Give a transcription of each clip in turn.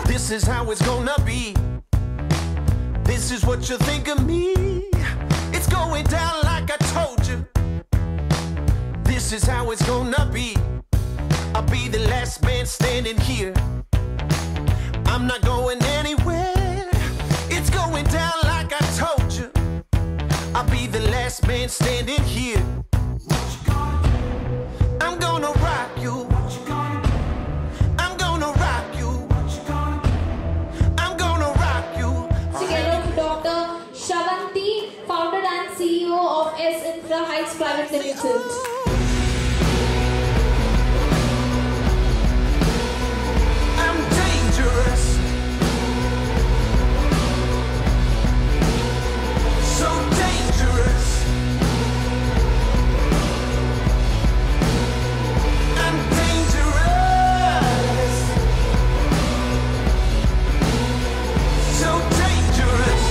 This is how it's gonna be. This is what you think of me. It's going down like I told you. This is how it's gonna be. I'll be the last man standing here. I'm not going anywhere. It's going down like I told you. I'll be the last man standing here. I'm gonna rock you. I'm gonna rock you. I'm gonna rock you. Hello to Dr. Shravanti, founder and CEO of S Infra Heights Private Limited. I'm dangerous. So dangerous. I'm dangerous. So dangerous.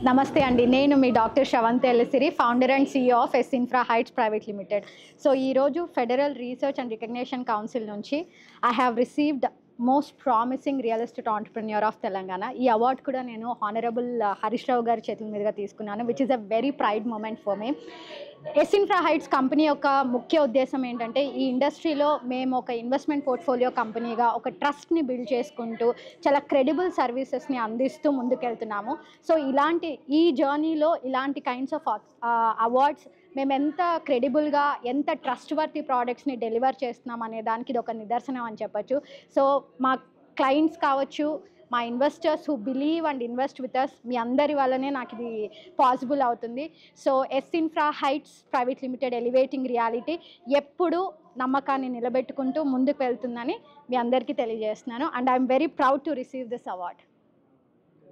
నమస్తే అండి, నేను మీ doctor Sravanthi Ellasiri, founder and CEO of S infra Heights private limited. So ఈరోజు federal research and recognition council నుంచి I have received most promising real estate entrepreneur of Telangana. ఈ award కూడా నేను honourable Harish Rao గారి చేతుల మీదుగా తీసుకున్నాను, which is a very pride moment for me. S infra heights company యొక్క ముఖ్య ఉద్దేశం ఏంటంటే, ఈ ఇండస్ట్రీలో మేము ఒక ఇన్వెస్ట్మెంట్ పోర్ట్ఫోలియో కంపెనీగా ఒక ట్రస్ట్ని బిల్డ్ చేసుకుంటూ చాలా క్రెడిబుల్ సర్వీసెస్ని అందిస్తూ ముందుకెళ్తున్నాము. సో ఈ జర్నీలో ఇలాంటి కైండ్స్ ఆఫ్ అవార్డ్స్ మేము ఎంత క్రెడిబుల్గా, ఎంత ట్రస్ట్ వర్తీ ప్రోడక్ట్స్ని డెలివర్ చేస్తున్నాం అనే దానికి ఇది ఒక నిదర్శనం అని చెప్పచ్చు. సో మా క్లయింట్స్ కావచ్చు, మా investors who believe and invest with us, మీ అందరి వల్లనే నాకు ఇది పాసిబుల్ అవుతుంది. So S infra Heights private limited elevating reality ఎప్పుడు నమ్మకాన్ని నిలబెట్టుకుంటూ ముందుకు వెళ్తుందని మీ అందరికీ తెలియజేస్తున్నాను. And I'm very proud to receive this award.